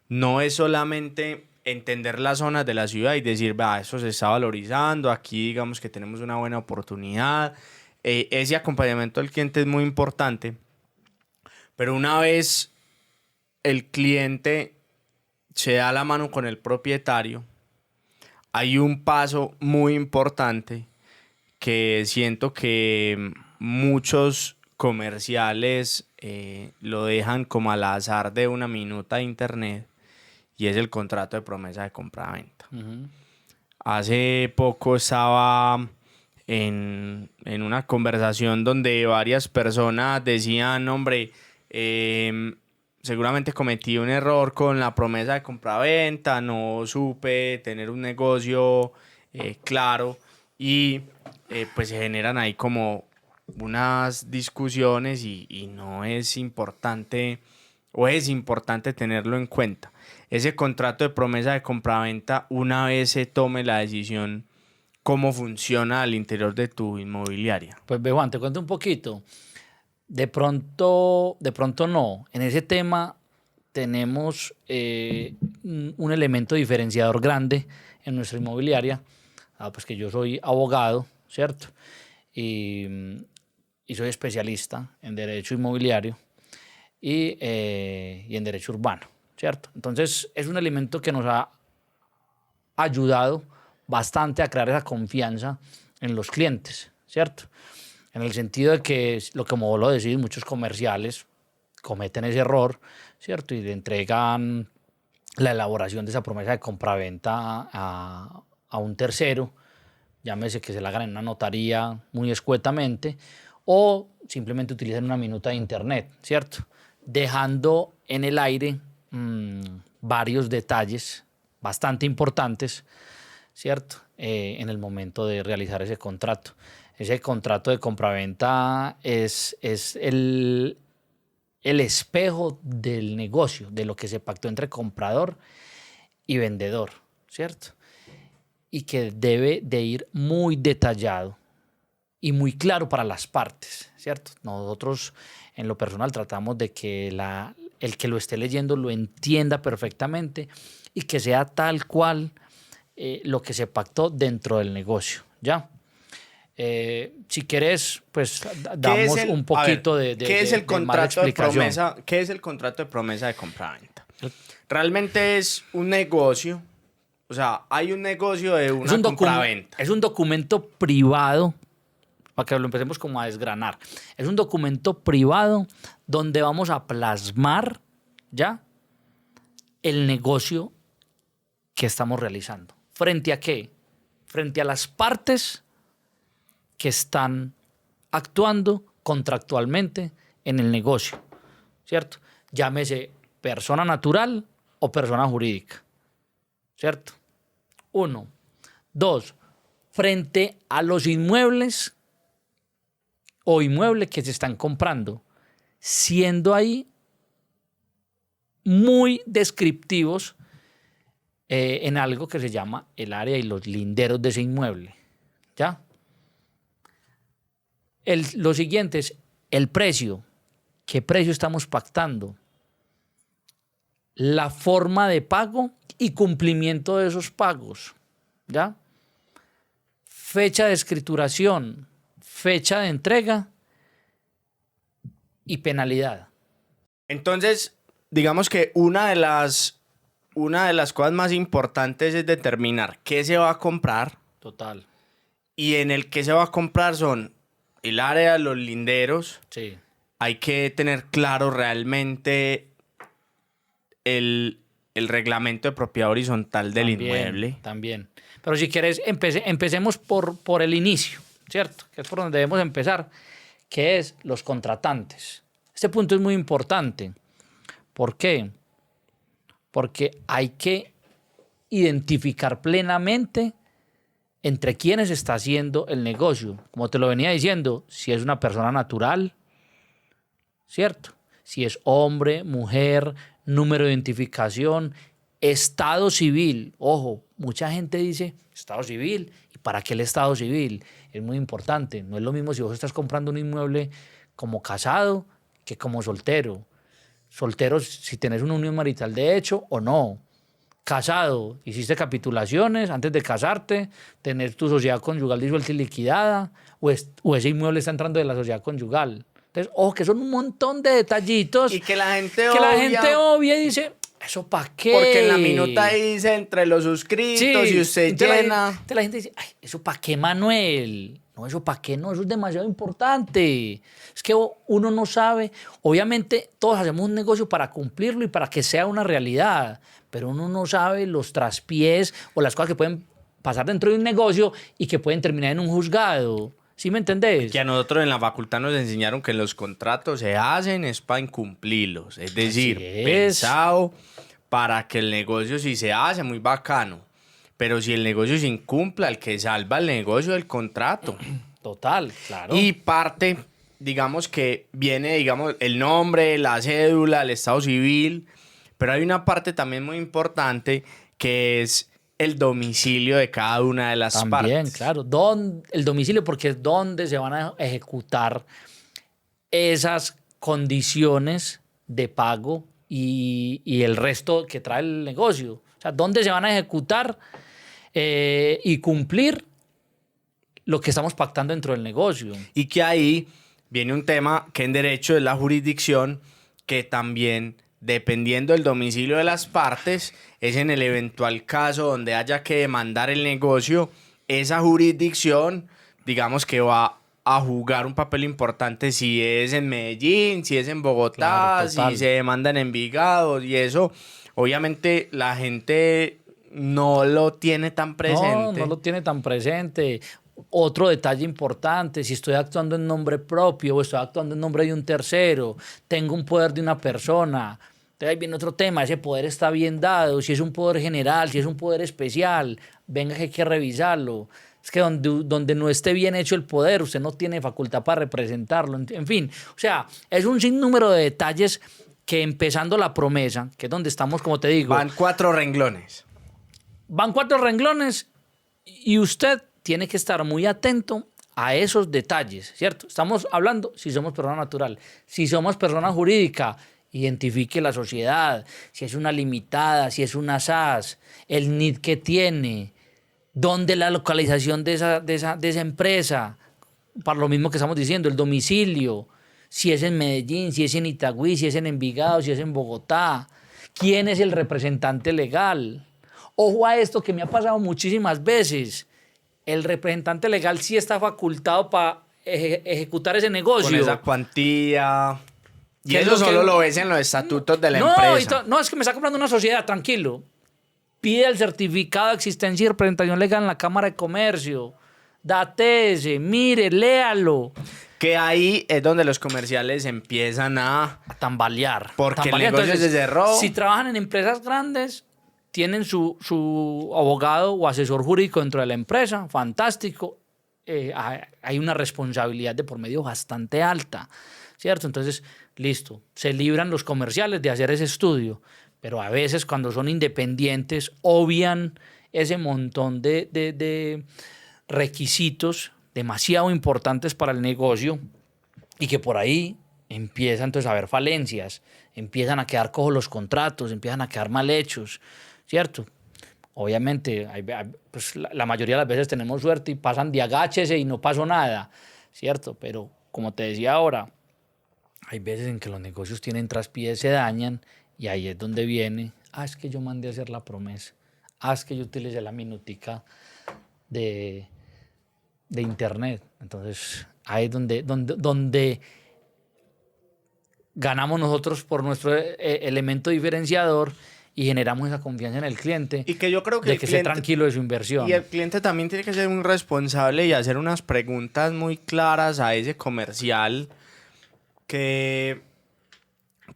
no es solamente entender las zonas de la ciudad y decir, va, eso se está valorizando, aquí digamos que tenemos una buena oportunidad. Ese acompañamiento del cliente es muy importante, pero una vez el cliente se da la mano con el propietario, hay un paso muy importante que siento que muchos comerciales lo dejan como al azar de una minuta de internet, y es el contrato de promesa de compra-venta.
Uh-huh.
Hace poco estaba en una conversación donde varias personas decían, hombre, seguramente cometí un error con la promesa de compra-venta, no supe tener un negocio claro, y pues se generan ahí como unas discusiones y no es importante, o es importante tenerlo en cuenta. Ese contrato de promesa de compraventa, una vez se tome la decisión, ¿cómo funciona al interior de tu inmobiliaria?
Pues ve, Juan, te cuento un poquito. De pronto no. En ese tema tenemos un elemento diferenciador grande en nuestra inmobiliaria. Pues que yo soy abogado, ¿cierto? Y soy especialista en derecho inmobiliario y en derecho urbano, ¿cierto? Entonces es un elemento que nos ha ayudado bastante a crear esa confianza en los clientes, ¿cierto? En el sentido de que, como vos lo decís, muchos comerciales cometen ese error, ¿cierto? Y le entregan la elaboración de esa promesa de compraventa a un tercero, llámese que se la hagan en una notaría muy escuetamente, o simplemente utilizan una minuta de internet, ¿cierto? Dejando en el aire varios detalles bastante importantes, ¿cierto? En el momento de realizar ese contrato. Ese contrato de compraventa es el espejo del negocio, de lo que se pactó entre comprador y vendedor, ¿cierto? Y que debe de ir muy detallado y muy claro para las partes, ¿cierto? Nosotros en lo personal tratamos de que el que lo esté leyendo lo entienda perfectamente y que sea tal cual lo que se pactó dentro del negocio, ¿ya? Si querés, pues damos un poquito de
¿qué es el contrato de promesa? ¿Qué es el contrato de promesa de compraventa? Realmente es un negocio, o sea, hay un negocio de una compraventa.
Es un documento privado, para que lo empecemos como a desgranar. Es un documento privado donde vamos a plasmar, ¿ya?, el negocio que estamos realizando. ¿Frente a qué? Frente a las partes que están actuando contractualmente en el negocio, ¿cierto? Llámese persona natural o persona jurídica, ¿cierto? 1. 2. Frente a los inmuebles o inmueble que se están comprando, siendo ahí muy descriptivos en algo que se llama el área y los linderos de ese inmueble. ¿Ya? Lo siguiente es el precio. ¿Qué precio estamos pactando? La forma de pago y cumplimiento de esos pagos. ¿Ya? Fecha de escrituración, fecha de entrega y penalidad.
Entonces, digamos que una de las cosas más importantes es determinar qué se va a comprar.
Total.
Y en el que se va a comprar son el área, los linderos.
Sí.
Hay que tener claro realmente el reglamento de propiedad horizontal del inmueble.
También. Pero si quieres, empecemos por el inicio, ¿cierto? Que es por donde debemos empezar, que es los contratantes. Este punto es muy importante. ¿Por qué? Porque hay que identificar plenamente entre quiénes está haciendo el negocio. Como te lo venía diciendo, si es una persona natural, ¿cierto? Si es hombre, mujer, número de identificación, estado civil. Ojo, mucha gente dice estado civil. ¿Y para qué el estado civil? Es muy importante. No es lo mismo si vos estás comprando un inmueble como casado que como soltero. Soltero si tenés una unión marital de hecho o no. Casado, hiciste capitulaciones antes de casarte, tener tu sociedad conyugal disuelta y liquidada, o ese inmueble está entrando de la sociedad conyugal. Entonces, ojo, que son un montón de detallitos
Y que la gente
obvia y dice, ¿eso para qué?
Porque en la minuta dice entre los suscritos y usted
entonces
llena.
Entonces la gente dice, ay, ¿eso para qué, Manuel? No, ¿eso para qué? No, eso es demasiado importante. Es que uno no sabe. Obviamente todos hacemos un negocio para cumplirlo y para que sea una realidad, pero uno no sabe los traspiés o las cosas que pueden pasar dentro de un negocio y que pueden terminar en un juzgado. ¿Sí me entendés?
Que a nosotros en la facultad nos enseñaron que los contratos se hacen es para incumplirlos. Es decir, pensado para que el negocio, si se hace, muy bacano. Pero si el negocio se incumple, el que salva el negocio del contrato.
Total, claro.
Y parte, digamos que viene, digamos, el nombre, la cédula, el estado civil. Pero hay una parte también muy importante que es el domicilio de cada una de las partes.
También, claro. El domicilio, porque es donde se van a ejecutar esas condiciones de pago y el resto que trae el negocio. O sea, dónde se van a ejecutar y cumplir lo que estamos pactando dentro del negocio.
Y que ahí viene un tema que en derecho es la jurisdicción, que también, dependiendo del domicilio de las partes, es en el eventual caso donde haya que demandar el negocio, esa jurisdicción, digamos que va a jugar un papel importante si es en Medellín, si es en Bogotá,
claro,
si se demanda en Envigado y eso. Obviamente la gente no lo tiene tan presente.
No lo tiene tan presente. Otro detalle importante, si estoy actuando en nombre propio o estoy actuando en nombre de un tercero, tengo un poder de una persona. Entonces ahí viene otro tema, ese poder está bien dado, si es un poder general, si es un poder especial, venga que hay que revisarlo. Es que donde no esté bien hecho el poder, usted no tiene facultad para representarlo. En fin, o sea, es un sinnúmero de detalles que empezando la promesa, que es donde estamos, como te digo.
Van 4 renglones.
Van 4 renglones y usted tiene que estar muy atento a esos detalles, ¿cierto? Estamos hablando si somos persona natural. Si somos persona jurídica, identifique la sociedad, si es una limitada, si es una SAS, el NID que tiene, dónde la localización de esa empresa, para lo mismo que estamos diciendo, el domicilio, si es en Medellín, si es en Itagüí, si es en Envigado, si es en Bogotá, quién es el representante legal. Ojo a esto que me ha pasado muchísimas veces. El representante legal sí está facultado para ejecutar ese negocio.
Con esa cuantía. Y eso solo lo ves en los estatutos de la empresa.
No, es que me está comprando una sociedad, tranquilo. Pide el certificado de existencia y representación legal en la Cámara de Comercio. Date ese, mire, léalo.
Que ahí es donde los comerciales empiezan a
tambalear.
Porque el negocio se cerró.
Si trabajan en empresas grandes, tienen su abogado o asesor jurídico dentro de la empresa, fantástico. hay una responsabilidad de por medio bastante alta, ¿cierto? Entonces, listo, se libran los comerciales de hacer ese estudio, pero a veces cuando son independientes obvian ese montón de requisitos demasiado importantes para el negocio y que por ahí empiezan entonces a haber falencias, empiezan a quedar cojos los contratos, empiezan a quedar mal hechos, ¿cierto? Obviamente, pues la mayoría de las veces tenemos suerte y pasan de agáchese y no pasó nada, ¿cierto? Pero como te decía ahora, hay veces en que los negocios tienen traspiés, se dañan y ahí es donde viene, es que yo mandé a hacer la promesa, es que yo utilicé la minutica de internet. Entonces, ahí es donde ganamos nosotros por nuestro elemento diferenciador y generamos esa confianza en el cliente
y que yo creo que
de que esté tranquilo de su inversión.
Y el cliente también tiene que ser un responsable y hacer unas preguntas muy claras a ese comercial que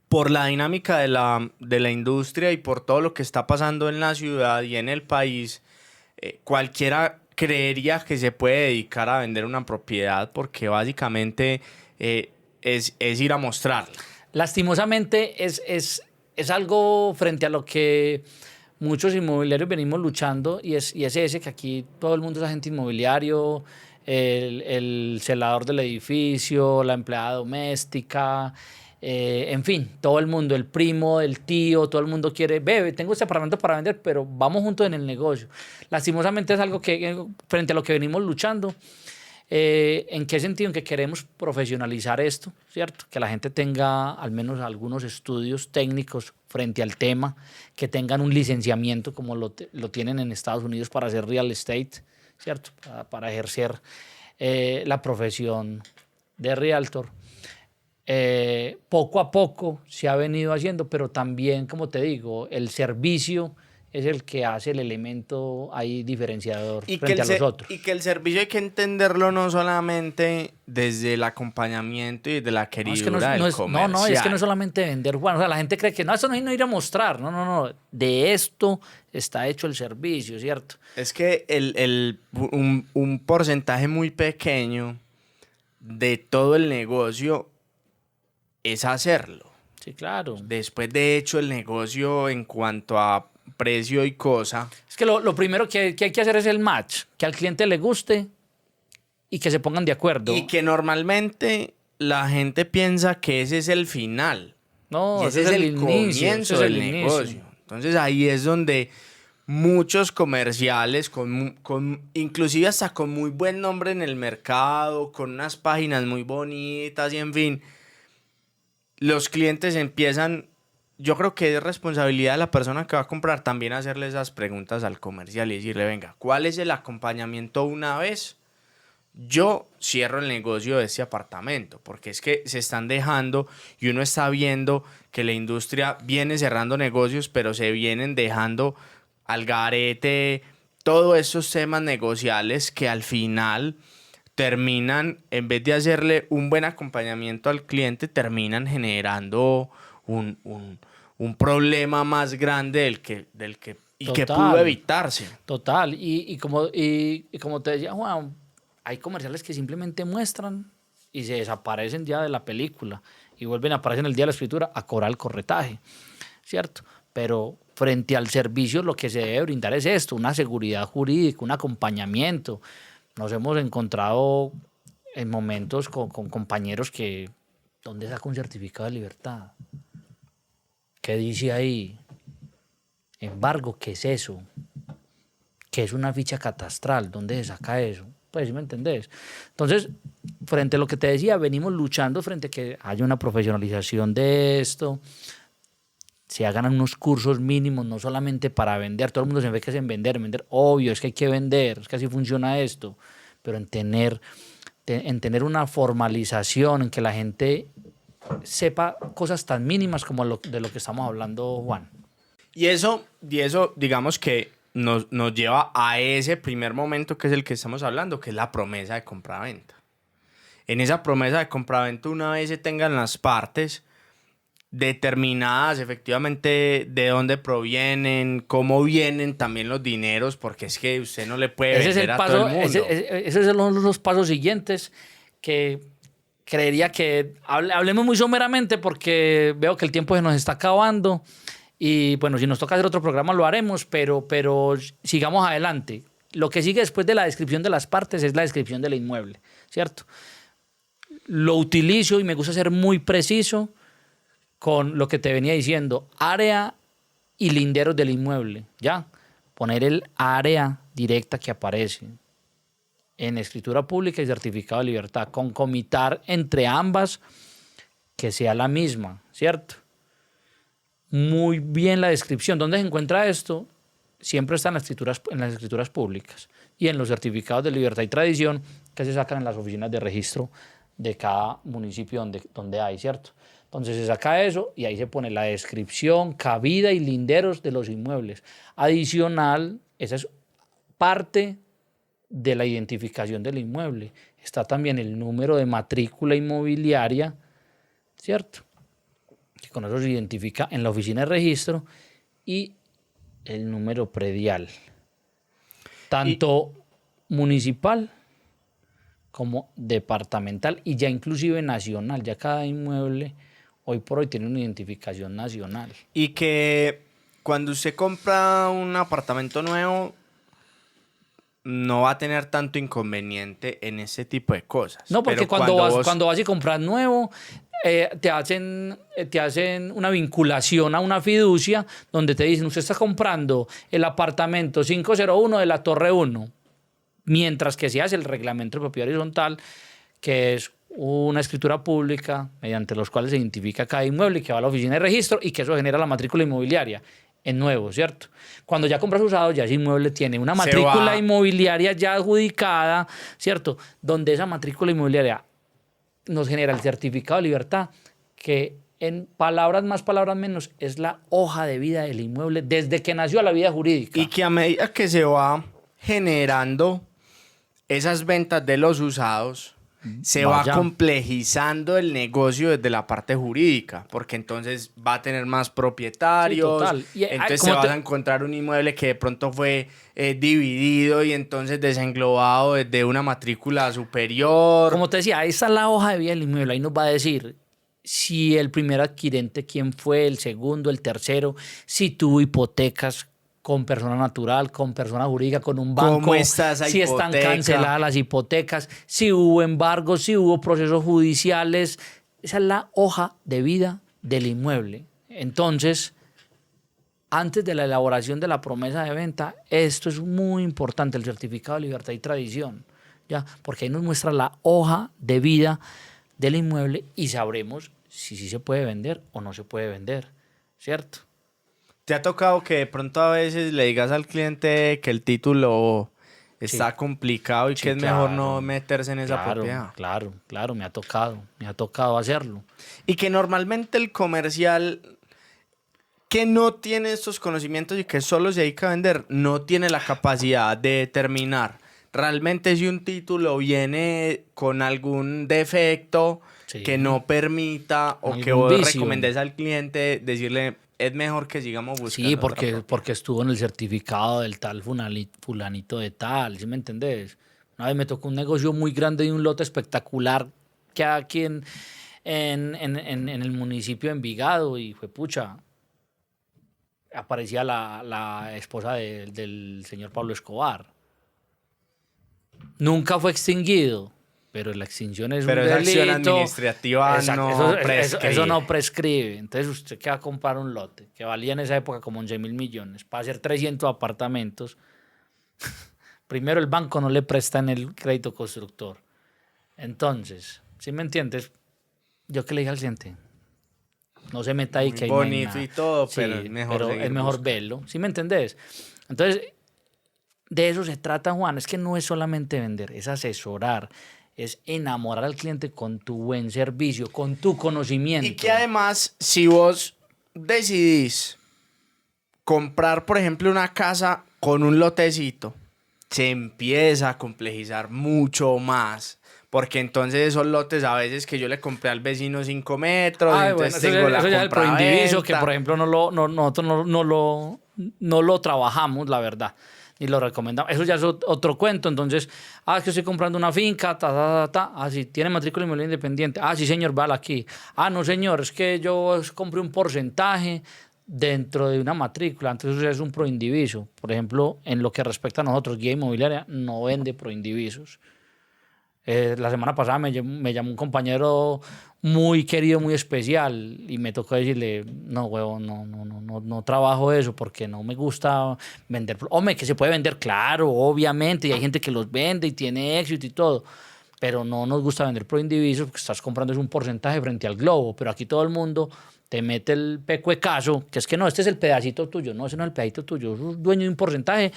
por la dinámica de la industria y por todo lo que está pasando en la ciudad y en el país, cualquiera creería que se puede dedicar a vender una propiedad porque básicamente es ir a mostrarla.
Lastimosamente es algo frente a lo que muchos inmobiliarios venimos luchando y es ese que aquí todo el mundo es agente inmobiliario, el celador del edificio, la empleada doméstica, en fin, todo el mundo, el primo, el tío, todo el mundo quiere, tengo este apartamento para vender, pero vamos juntos en el negocio. Lastimosamente es algo que frente a lo que venimos luchando. ¿En qué sentido? En que queremos profesionalizar esto, ¿cierto? Que la gente tenga al menos algunos estudios técnicos frente al tema, que tengan un licenciamiento como lo tienen en Estados Unidos para hacer real estate, ¿cierto? Para ejercer la profesión de realtor. Poco a poco se ha venido haciendo, pero también, como te digo, el servicio es el que hace el elemento ahí diferenciador frente a los otros.
Y que el servicio hay que entenderlo no solamente desde el acompañamiento y desde la queridura del comercial.
No, es que no es solamente vender, Juan. O sea, la gente cree que eso no es ir a mostrar. No. De esto está hecho el servicio, ¿cierto?
Es que un porcentaje muy pequeño de todo el negocio es hacerlo.
Sí, claro.
Después, de hecho, el negocio en cuanto a precio y cosa.
Es que lo primero que hay que hacer es el match, que al cliente le guste y que se pongan de acuerdo.
Y que normalmente la gente piensa que ese es el final.
No,
ese es el comienzo del negocio. Entonces ahí es donde muchos comerciales, inclusive hasta con muy buen nombre en el mercado, con unas páginas muy bonitas y en fin, los clientes empiezan. Yo creo que es responsabilidad de la persona que va a comprar también hacerle esas preguntas al comercial y decirle, venga, ¿cuál es el acompañamiento una vez? Yo cierro el negocio de este apartamento, porque es que se están dejando y uno está viendo que la industria viene cerrando negocios, pero se vienen dejando al garete todos esos temas negociales que al final terminan, en vez de hacerle un buen acompañamiento al cliente, terminan generando un problema más grande del que pudo evitarse.
Total. Y como te decía, Juan, hay comerciales que simplemente muestran y se desaparecen ya de la película y vuelven a aparecer en el día de la escritura a cobrar el corretaje, ¿cierto? Pero frente al servicio lo que se debe brindar es esto, una seguridad jurídica, un acompañamiento. Nos hemos encontrado en momentos con compañeros que, ¿dónde saca un certificado de libertad? ¿Qué dice ahí? Embargo, ¿qué es eso? ¿Qué es una ficha catastral? ¿Dónde se saca eso? Pues, ¿sí me entendés? Entonces, frente a lo que te decía, venimos luchando frente a que haya una profesionalización de esto, se hagan unos cursos mínimos, no solamente para vender. Todo el mundo se ve que es en vender. Obvio, es que hay que vender, es que así funciona esto. Pero en tener una formalización, en que la gente sepa cosas tan mínimas como de lo que estamos hablando, Juan.
Y eso digamos que nos lleva a ese primer momento que es el que estamos hablando, que es la promesa de compraventa. En esa promesa de compraventa, una vez se tengan las partes, determinadas efectivamente de dónde provienen, cómo vienen también los dineros, porque es que usted no le puede
Ese es
vender
el
a todo
paso,
el mundo.
esos son los pasos siguientes que creería que hablemos muy someramente porque veo que el tiempo se nos está acabando y bueno, si nos toca hacer otro programa lo haremos, pero sigamos adelante. Lo que sigue después de la descripción de las partes es la descripción del inmueble, ¿cierto? Lo utilizo y me gusta ser muy preciso con lo que te venía diciendo, área y linderos del inmueble, ¿ya? Poner el área directa que aparece en escritura pública y certificado de libertad, concomitar entre ambas que sea la misma, ¿cierto? Muy bien la descripción. ¿Dónde se encuentra esto? Siempre está en las escrituras públicas y en los certificados de libertad y tradición que se sacan en las oficinas de registro de cada municipio donde hay, ¿cierto? Entonces se saca eso y ahí se pone la descripción, cabida y linderos de los inmuebles. Adicional, esa es parte de la identificación del inmueble. Está también el número de matrícula inmobiliaria, ¿cierto? Que con eso se identifica en la oficina de registro y el número predial, tanto municipal como departamental y ya inclusive nacional. Ya cada inmueble hoy por hoy tiene una identificación nacional.
Y que cuando usted compra un apartamento nuevo, no va a tener tanto inconveniente en ese tipo de cosas.
No, porque
Pero
cuando vas y compras nuevo, te hacen una vinculación a una fiducia donde te dicen, usted está comprando el apartamento 501 de la Torre 1, mientras que se hace el reglamento de propiedad horizontal, que es una escritura pública mediante los cuales se identifica cada inmueble y que va a la oficina de registro y que eso genera la matrícula inmobiliaria en nuevo, ¿cierto? Cuando ya compras usado, ya ese inmueble tiene una matrícula inmobiliaria ya adjudicada, ¿cierto? Donde esa matrícula inmobiliaria nos genera el certificado de libertad, que en palabras más, palabras menos, es la hoja de vida del inmueble desde que nació a la vida jurídica.
Y que a medida que se va generando esas ventas de los usados, se va complejizando el negocio desde la parte jurídica, porque entonces va a tener más propietarios,
sí,
entonces se va a encontrar un inmueble que de pronto fue dividido y entonces desenglobado desde una matrícula superior.
Como te decía, esa es la hoja de vida del inmueble, ahí nos va a decir si el primer adquirente, quién fue, el segundo, el tercero, si tuvo hipotecas con persona natural, con persona jurídica, con un banco,
¿cómo está esa
si
hipoteca?
Están canceladas las hipotecas, si hubo embargos, si hubo procesos judiciales. Esa es la hoja de vida del inmueble. Entonces, antes de la elaboración de la promesa de venta, esto es muy importante, el certificado de libertad y tradición, ¿ya? Porque ahí nos muestra la hoja de vida del inmueble y sabremos si sí se puede vender o no se puede vender, ¿cierto?
¿Te ha tocado que de pronto a veces le digas al cliente que el título está complicado y que es mejor no meterse en esa propiedad?
Claro, me ha tocado hacerlo.
Y que normalmente el comercial que no tiene estos conocimientos y que solo se dedica a vender, no tiene la capacidad de determinar realmente si un título viene con algún defecto que no permita o que vos recomendés al cliente, decirle, es mejor que sigamos buscando.
Sí, porque estuvo en el certificado del tal fulanito de tal, ¿sí me entendés? Una vez me tocó un negocio muy grande y un lote espectacular que aquí en el municipio de Envigado y fue pucha. Aparecía la esposa del señor Pablo Escobar. Nunca fue extinguido, pero la extinción es un delito.
Pero esa acción administrativa no prescribe.
Eso no prescribe. Entonces usted que va a comprar un lote que valía en esa época como 11.000 millones para hacer 300 apartamentos. Primero el banco no le presta en el crédito constructor. Entonces, ¿sí me entiendes? Yo que le dije al cliente, no se meta ahí, que hay
bonito y todo,
sí,
pero es
mejor verlo. ¿Sí me entendés? Entonces, de eso se trata, Juan. Es que no es solamente vender, es asesorar, es enamorar al cliente con tu buen servicio, con tu conocimiento.
Y que además, si vos decidís comprar, por ejemplo, una casa con un lotecito, se empieza a complejizar mucho más. Porque entonces esos lotes a veces que yo le compré al vecino 5 metros, entonces
bueno,
tengo la
eso ya es el proindiviso, que
compraventa.
por ejemplo nosotros no lo trabajamos, la verdad, ni lo recomendamos. Eso ya es otro cuento. Entonces, es que estoy comprando una finca, sí, tiene matrícula inmobiliaria independiente. Sí, señor, vale aquí. No, señor, es que yo compré un porcentaje dentro de una matrícula, entonces eso ya es un proindiviso. Por ejemplo, en lo que respecta a nosotros, Guía Inmobiliaria no vende proindivisos. La semana pasada me llamó un compañero muy querido, muy especial, y me tocó decirle, no, huevo, no trabajo eso porque no me gusta vender. Hombre, que se puede vender, claro, obviamente, y hay gente que los vende y tiene éxito y todo, pero no nos gusta vender pro indivisos porque estás comprando es un porcentaje frente al globo, pero aquí todo el mundo te mete el pecuecazo, que es que no, este es el pedacito tuyo, no, ese no es el pedacito tuyo, es dueño de un porcentaje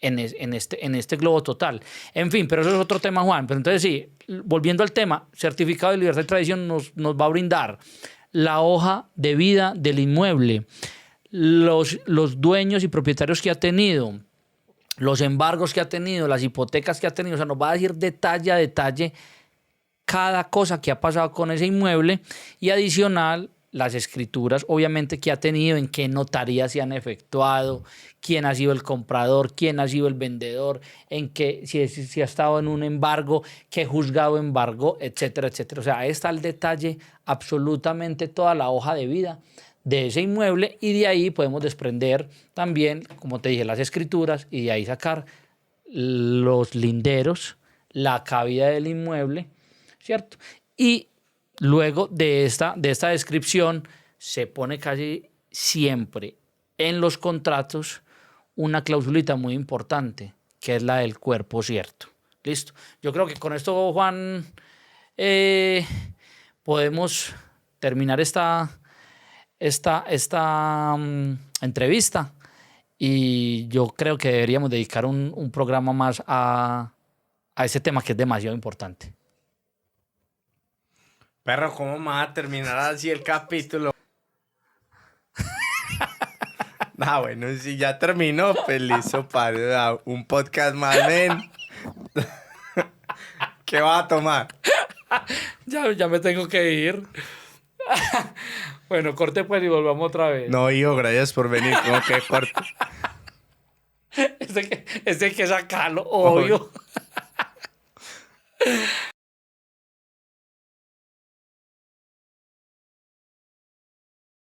en este globo total. En fin, pero eso es otro tema, Juan. Pero entonces sí, volviendo al tema, certificado de libertad y tradición nos va a brindar la hoja de vida del inmueble, los dueños y propietarios que ha tenido, los embargos que ha tenido, las hipotecas que ha tenido. O sea, nos va a decir detalle a detalle cada cosa que ha pasado con ese inmueble, y adicional las escrituras, obviamente, que ha tenido, en qué notaría se han efectuado, quién ha sido el comprador, quién ha sido el vendedor, si ha estado en un embargo, qué juzgado embargó, etcétera, etcétera. O sea, ahí está el detalle, absolutamente toda la hoja de vida de ese inmueble, y de ahí podemos desprender también, como te dije, las escrituras, y de ahí sacar los linderos, la cabida del inmueble, ¿cierto? Y luego de esta descripción se pone casi siempre en los contratos una clausulita muy importante, que es la del cuerpo cierto. Listo. Yo creo que con esto, Juan, podemos terminar esta entrevista, y yo creo que deberíamos dedicar un programa más a ese tema, que es demasiado importante.
Perro, ¿cómo me va a terminar así el capítulo? Bueno, si ya terminó, pues listo, para un podcast más, men. ¿Qué va a tomar?
Ya me tengo que ir. Bueno, corte pues y volvamos otra vez.
No, hijo, gracias por venir. ¿Cómo que corte?
Este hay que sacarlo, obvio.